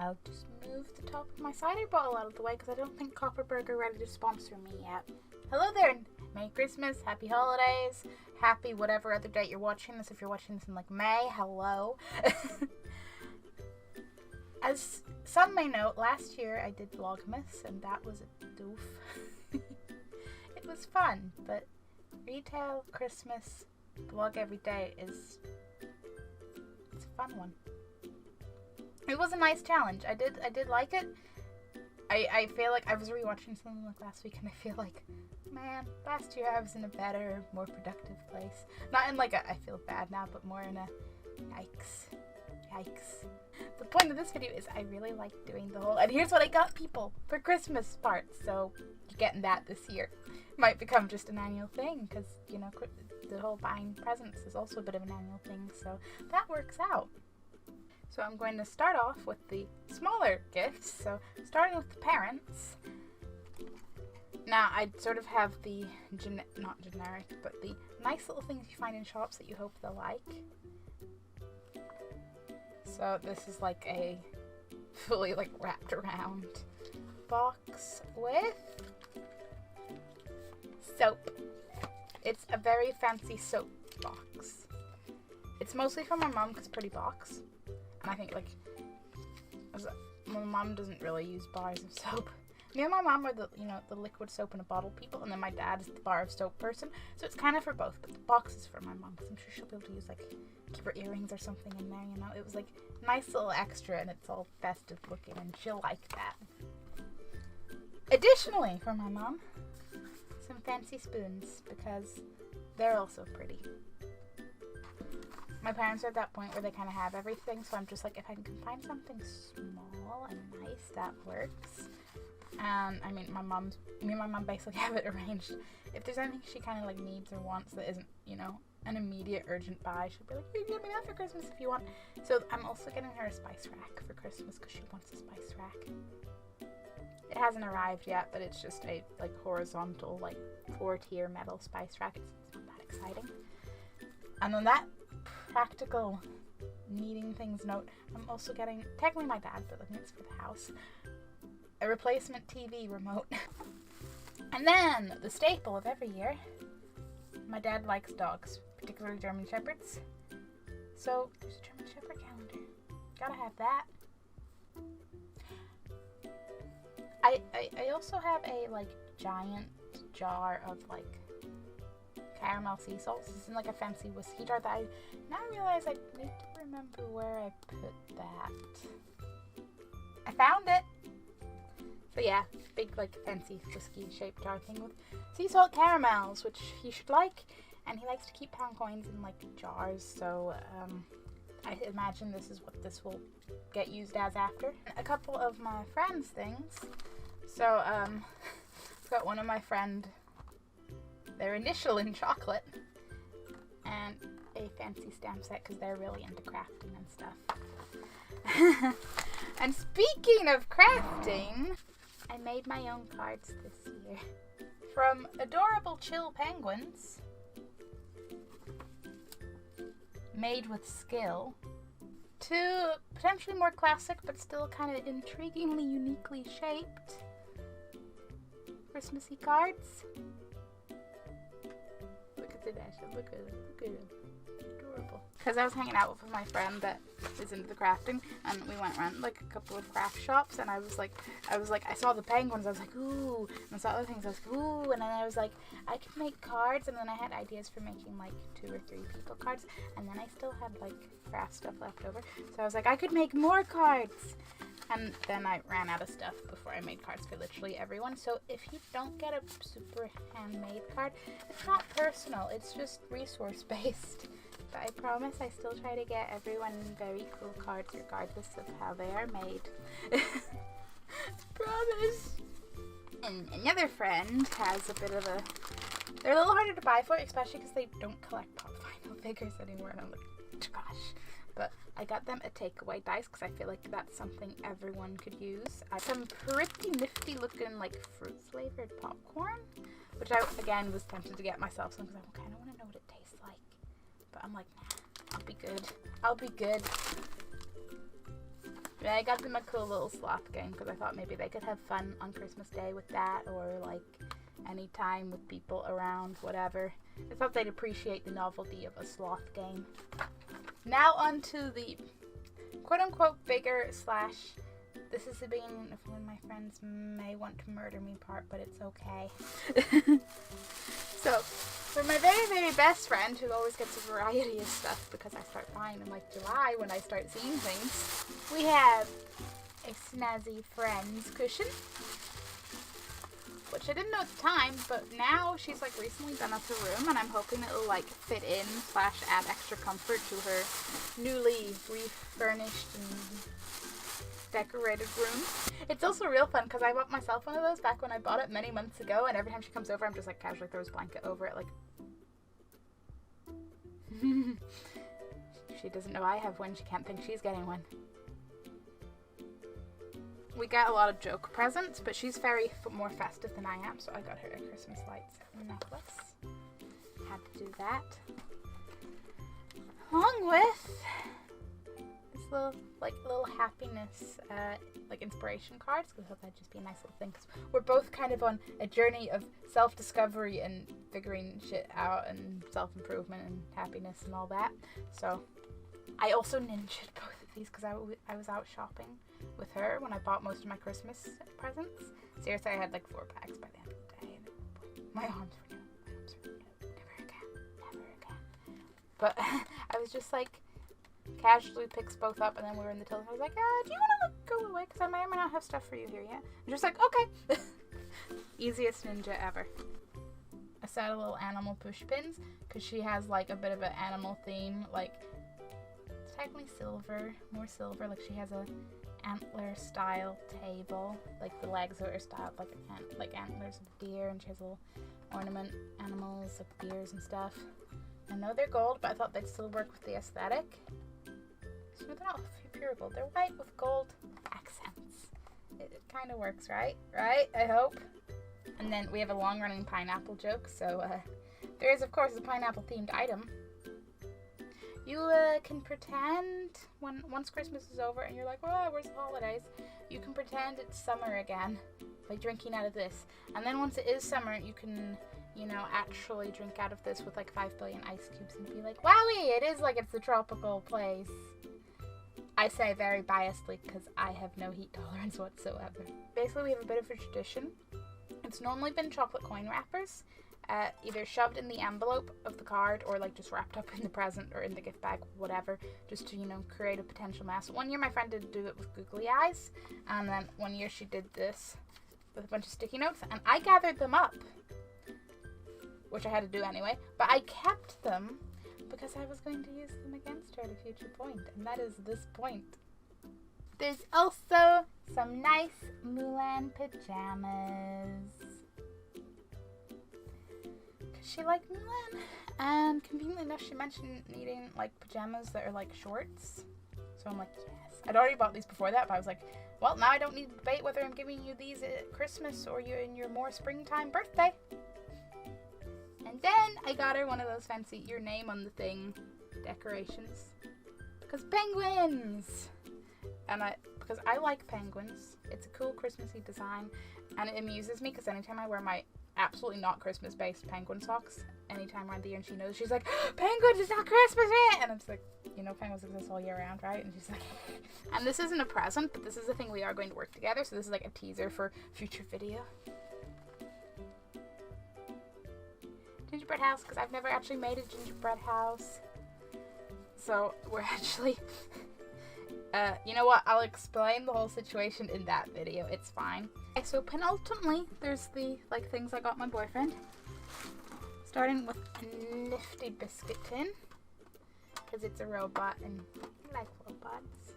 I'll just move the top of my cider bottle out of the way because I don't think Copperberg are ready to sponsor me yet. Hello there, Merry Christmas, Happy Holidays, Happy whatever other date you're watching this. If you're watching this in like May, hello. As some may know, last year I did Vlogmas and that was a doof. It was fun, but retail Christmas vlog every day it's a fun one. It was a nice challenge. I did like it. I feel like I was rewatching something like last week and I feel like, man, last year I was in a better, more productive place. Not in like a I feel bad now, but more in a yikes. The point of this video is I really like doing the whole, and here's what I got people for Christmas part, so you're getting that this year. Might become just an annual thing, because, you know, the whole buying presents is also a bit of an annual thing, so that works out. So I'm going to start off with the smaller gifts, so starting with the parents. Now, I sort of have the, not generic, but the nice little things you find in shops that you hope they'll like. So this is like a fully like wrapped around box with soap. It's a very fancy soap box. It's mostly for my mom because pretty box. And I think like my mom doesn't really use bars of soap. Me and my mom are the liquid soap in a bottle people, and then my dad is the bar of soap person. So it's kind of for both, but the box is for my mom because I'm sure she'll be able to use like keep her earrings or something in there, you know. It was like nice little extra and it's all festive looking and she'll like that. Additionally, for my mom, some fancy spoons because they're also pretty. My parents are at that point where they kind of have everything, so I'm just like, if I can find something small and nice, that works. And I mean, me and my mom basically have it arranged. If there's anything she kind of like needs or wants that isn't, you know, an immediate urgent buy, she'll be like, you can get me that for Christmas if you want. So I'm also getting her a spice rack for Christmas because she wants a spice rack. It hasn't arrived yet, but it's just a like horizontal, like 4-tier metal spice rack. It's not that exciting. And on that practical needing things note, I'm also getting, technically my dad, but I think it's for the house, a replacement TV remote. And then the staple of every year, my dad likes dogs, particularly German Shepherds. So there's a German Shepherd calendar. Gotta have that. I also have a like giant jar of like caramel sea salts. This is in like a fancy whiskey jar that I now realize I need to remember where I put that. I found it. So yeah, big like fancy whiskey shaped jar thing with sea salt caramels, which he should like, and he likes to keep pound coins in like jars, so I imagine this is what this will get used as after. A couple of my friends' things. So I've got one of my friend, their initial in chocolate, and a fancy stamp set because they're really into crafting and stuff. And speaking of crafting, I made my own cards this year. From adorable chill penguins, made with skill, to potentially more classic but still kind of intriguingly uniquely shaped Christmassy cards. Look at the Dasher, look at him. Adorable. Because I was hanging out with my friend that is into the crafting, and we went around like a couple of craft shops, and I was like, I saw the penguins, I was like, ooh, and I saw other things, I was like, ooh, and then I was like, I could make cards, and then I had ideas for making like 2 or 3 people cards, and then I still had like craft stuff left over, so I was like, I could make more cards, and then I ran out of stuff before I made cards for literally everyone. So if you don't get a super handmade card, it's not personal, it's just resource based. But I promise I still try to get everyone very cool cards regardless of how they are made. Promise. And another friend has a bit of a... They're a little harder to buy for, especially because they don't collect pop vinyl figures anymore. And I'm like, gosh. But I got them a takeaway dice because I feel like that's something everyone could use. Some pretty nifty looking like fruit flavored popcorn, which I again was tempted to get myself some because I kind of want to know what it tastes like. But I'm like, nah, I'll be good. And I got them a cool little sloth game because I thought maybe they could have fun on Christmas Day with that, or like any time with people around, whatever. I thought they'd appreciate the novelty of a sloth game. Now on to the quote-unquote bigger slash this is the beginning of when my friends may want to murder me part, but it's okay. So, for my very, very best friend, who always gets a variety of stuff because I start buying in like July when I start seeing things, we have a snazzy Friends cushion, which I didn't know at the time, but now she's like recently done up her room, and I'm hoping it'll like fit in slash add extra comfort to her newly refurnished and decorated room. It's also real fun because I bought myself one of those back when I bought it many months ago, and every time she comes over I'm just like casually throws a blanket over it like she doesn't know I have one, she can't think she's getting one. We got a lot of joke presents, but she's very more festive than I am, so I got her a Christmas lights necklace. Had to do that. Along with this little happiness, like inspiration cards, because I thought that'd just be a nice little thing, because we're both kind of on a journey of self-discovery and figuring shit out and self-improvement and happiness and all that. So I also ninja'd both of these because I was out shopping with her when I bought most of my Christmas presents. Seriously, I had like 4 bags by the end of the day, and my arms were no, never again. But I was just like casually picks both up, and then we were in the till, and I was like, do you want to go away? Because I may or may not have stuff for you here yet. And just like, okay. Easiest ninja ever. A set of little animal push pins, because she has like a bit of an animal theme, like it's technically silver, more silver, like she has a antler style table, like the legs are styled like antlers of deer, and she has little ornament animals like deers and stuff. I know they're gold, but I thought they'd still work with the aesthetic. So they're not pure gold, they're white with gold accents. It kind of works, right? Right? I hope. And then we have a long-running pineapple joke, so there is, of course, a pineapple-themed item. You can pretend, once Christmas is over and you're like, oh, where's the holidays? You can pretend it's summer again by drinking out of this. And then once it is summer, you can, actually drink out of this with like 5 billion ice cubes and be like, wowie, it is like it's a tropical place. I say very biasedly because I have no heat tolerance whatsoever. Basically, we have a bit of a tradition. It's normally been chocolate coin wrappers, either shoved in the envelope of the card or like just wrapped up in the present or in the gift bag, whatever, just to, create a potential mess. One year my friend did do it with googly eyes, and then one year she did this with a bunch of sticky notes, and I gathered them up, which I had to do anyway, but I kept them because I was going to use them against her at a future point, and that is this point. There's also some nice Mulan pajamas. Cause she liked Mulan. And conveniently enough, she mentioned needing like pajamas that are like shorts. So I'm like, yes. I'd already bought these before that, but I was like, well, now I don't need to debate whether I'm giving you these at Christmas or in your more springtime birthday. And then I got her one of those fancy your name on the thing decorations. Because penguins! And because I like penguins, it's a cool Christmassy design, and it amuses me because anytime I wear my absolutely not Christmas-based penguin socks, anytime around the year, and she knows, she's like, penguins, it's not Christmas yet! And I'm just like, penguins exist all year round, right? And she's like, and this isn't a present, but this is a thing we are going to work together, so this is like a teaser for future video. Gingerbread house, because I've never actually made a gingerbread house. So we're actually... you know what? I'll explain the whole situation in that video. It's fine. Okay, so penultimately, there's the things I got my boyfriend. Starting with a nifty biscuit tin, because it's a robot and I like robots.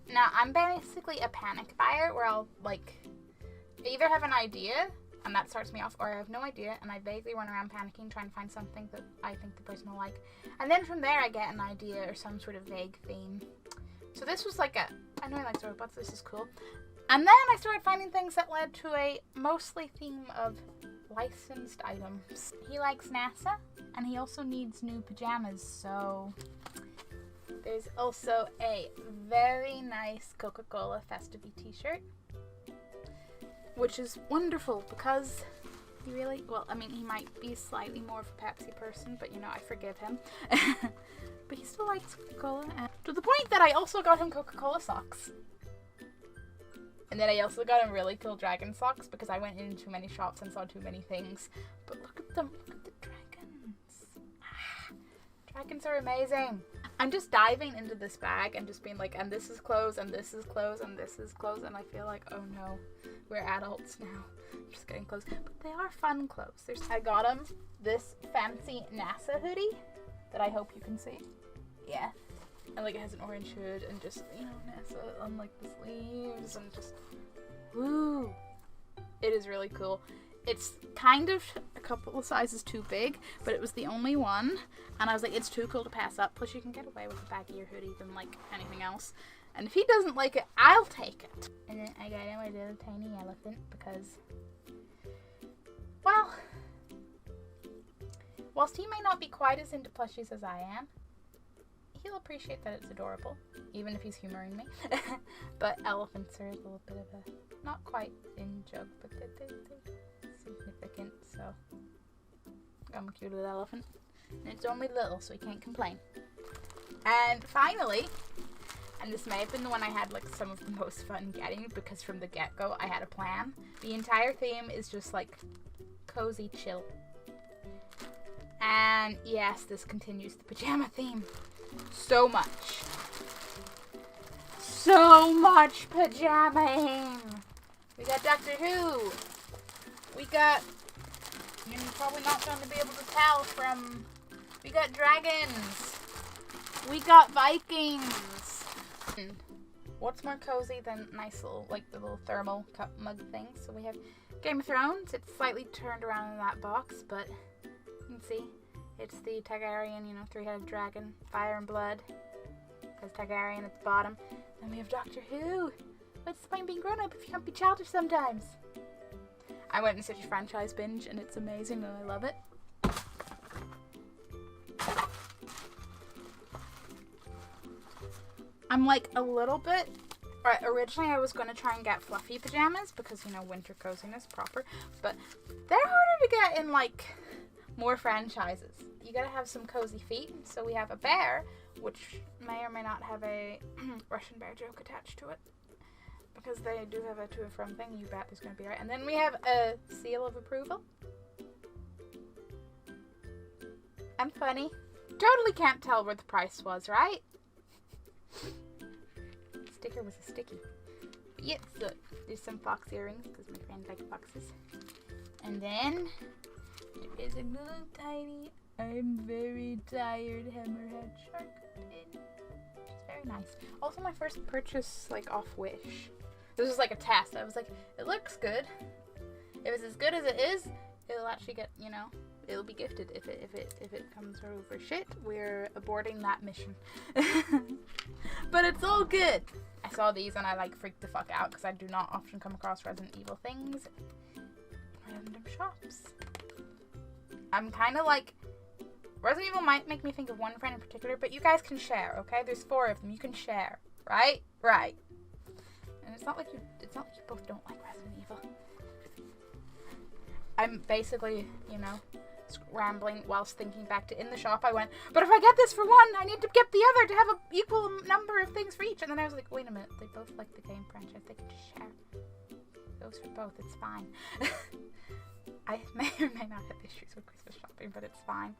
Now, I'm basically a panic buyer where I'll either have an idea and that starts me off, or I have no idea and I vaguely run around panicking trying to find something that I think the person will like. And then from there I get an idea or some sort of vague theme. So this was I know he likes robots, this is cool. And then I started finding things that led to a mostly theme of licensed items. He likes NASA, and he also needs new pajamas, so There's also a very nice Coca-Cola Festivity t-shirt, which is wonderful because he really, well, I mean, he might be slightly more of a Pepsi person, but you know, I forgive him. But he still likes Coca-Cola, and to the point that I also got him Coca-Cola socks. And then I also got him really cool dragon socks because I went in too many shops and saw too many things. But look at them, look at the dragons. Dragons are amazing. I'm just diving into this bag and just being like, and this is clothes, and this is clothes, and this is clothes, and I feel like, oh no, we're adults now. I'm just getting clothes. But they are fun clothes. I got him this fancy NASA hoodie that I hope you can see. Yeah. And like it has an orange hood and just, you know, NASA on like the sleeves and just, woo. It is really cool. It's kind of a couple of sizes too big, but it was the only one. And I was like, it's too cool to pass up. Plus you can get away with a baggier hoodie than like anything else. And if he doesn't like it, I'll take it. And then I got him a little tiny elephant because, well, whilst he may not be quite as into plushies as I am, he'll appreciate that it's adorable, even if he's humoring me. But elephants are a little bit of a, not quite in joke, but they're significant, so I'm a cute little elephant. And it's only little, so he can't complain. And finally, and this may have been the one I had like some of the most fun getting, because from the get-go I had a plan. The entire theme is just like cozy chill. And yes, this continues the pajama theme. So much pajamaing. We got Doctor Who. We got, you're probably not going to be able to tell from, we got dragons. We got Vikings. What's more cozy than nice little, like the little thermal cup mug thing? So we have Game of Thrones. It's slightly turned around in that box, but you can see it's the Targaryen, you know, three-headed dragon, fire and blood. Because Targaryen at the bottom. Then we have Doctor Who. What's the point of being grown up if you can't be childish sometimes? I went on such a franchise binge and it's amazing and I love it. I'm like a little bit, right, originally I was going to try and get fluffy pajamas because, you know, winter coziness proper, but they're harder to get in like more franchises. You gotta have some cozy feet. So we have a bear, which may or may not have a Russian bear joke attached to it, because they do have a to and from thing. You bet there's gonna be right. And then we have a seal of approval. I'm funny. Totally can't tell where the price was, right? Sticker was a sticky. But yes, look, there's some fox earrings because my friend likes foxes. And then there is a little tiny, I'm very tired hammerhead shark pin. It's very nice. Also my first purchase like off Wish. This was like a test. I was like, it looks good. If it's as good as it is, it'll actually get, you know, it'll be gifted. If it comes over shit, we're aborting that mission. But it's all good. I saw these and I like freaked the fuck out because I do not often come across Resident Evil things in random shops. I'm kind of like, Resident Evil might make me think of one friend in particular, but you guys can share, okay? There's 4 of them. You can share, right? Right. And it's not like you both don't like Resident Evil. I'm basically, you know, rambling whilst thinking back to in the shop. I went, but if I get this for one, I need to get the other to have an equal number of things for each. And then I was like, wait a minute, they both like the game franchise. They can just share. It goes for both. It's fine. I may or may not have issues with Christmas shopping, but it's fine.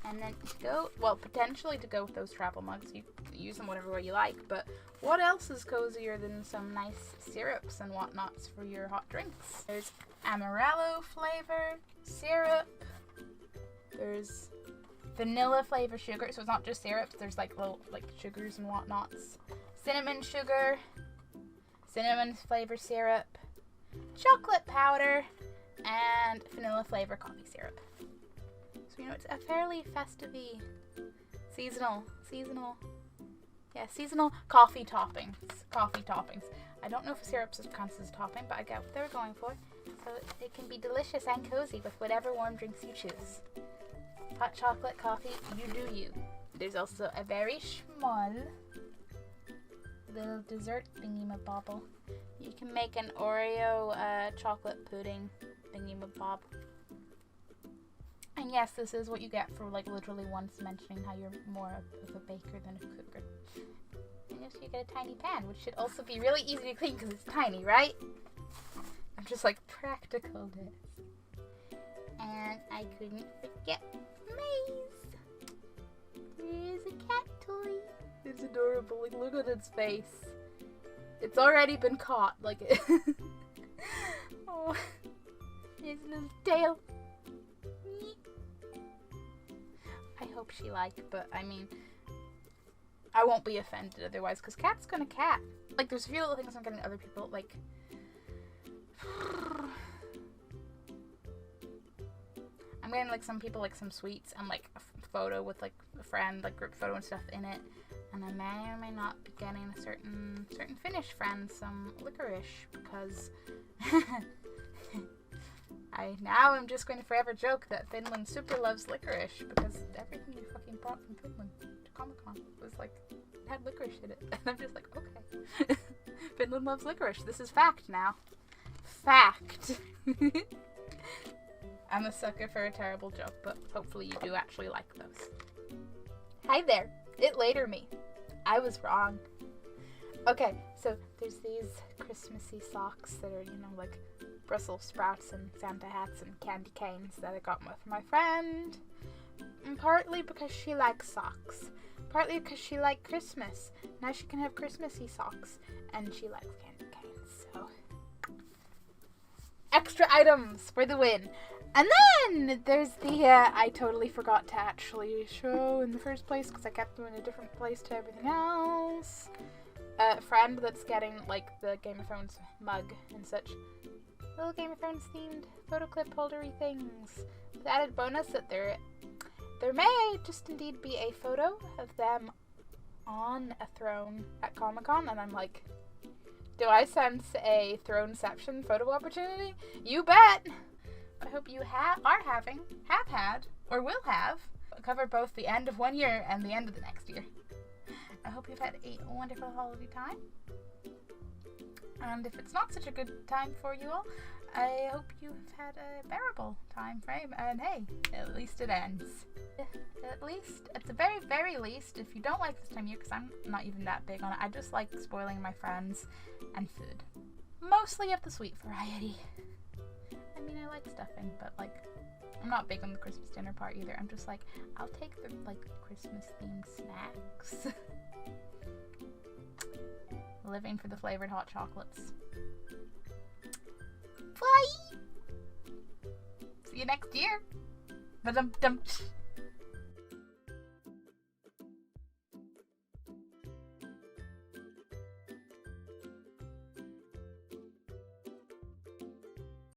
And then to go, well, potentially to go with those travel mugs, you can use them whatever way you like, but what else is cozier than some nice syrups and whatnots for your hot drinks? There's amaretto flavor syrup. There's vanilla flavor sugar, so it's not just syrups, there's like little like sugars and whatnots. Cinnamon sugar, cinnamon flavor syrup, chocolate powder, and vanilla flavor coffee syrup. So, you know, it's a fairly festive-y, seasonal coffee toppings. I don't know if syrups counts as a topping, but I get what they were going for. So it can be delicious and cozy with whatever warm drinks you choose. Hot chocolate, coffee, you do you. There's also a very small little dessert thingy-mabobble. You can make an Oreo chocolate pudding thingy-mabob. And yes, this is what you get for like literally once mentioning how you're more of a baker than a cooker. And yes, you get a tiny pan, which should also be really easy to clean because it's tiny, right? I'm just like practical this. And I couldn't forget Maze. There's a cat toy. It's adorable. Like, look at its face. It's already been caught. Like, oh, his little tail. I hope she liked, but I mean, I won't be offended otherwise, because cat's gonna cat. Like, there's a few little things I'm getting other people, like, I'm getting, like, some people, like, some sweets and, like, a photo with, like, a friend, like, group photo and stuff in it, and I may or may not be getting a certain Finnish friend some licorice, because I'm just going to forever joke that Finland super loves licorice, because everything you fucking brought from Finland to Comic-Con was like, had licorice in it. And I'm just like, okay. Finland loves licorice. This is fact now. Fact. I'm a sucker for a terrible joke, but hopefully you do actually like those. Hi there. It later me. I was wrong. Okay, so there's these Christmassy socks that are, you know, like Brussels sprouts and Santa hats and candy canes that I got with my friend. And partly because she likes socks. Partly because she liked Christmas. Now she can have Christmassy socks. And she likes candy canes, so extra items for the win. And then there's the, I totally forgot to actually show in the first place because I kept them in a different place to everything else. Friend that's getting, like, the Game of Thrones mug and such. Little Game of Thrones themed photo clip holdery things. The added bonus that there may just indeed be a photo of them on a throne at Comic-Con, and I'm like, do I sense a Throneception photo opportunity? You bet! I hope you have had, or will have, cover both the end of one year and the end of the next year. I hope you've had a wonderful holiday time. And if it's not such a good time for you all, I hope you've had a bearable time frame. And hey, at least it ends. At least, at the very, very least, if you don't like this time of year, because I'm not even that big on it, I just like spoiling my friends and food. Mostly of the sweet variety. I mean, I like stuffing, but like, I'm not big on the Christmas dinner part either. I'm just like, I'll take the like Christmas themed snacks. Living for the flavored hot chocolates. Bye! See you next year. Ba-dum-dum.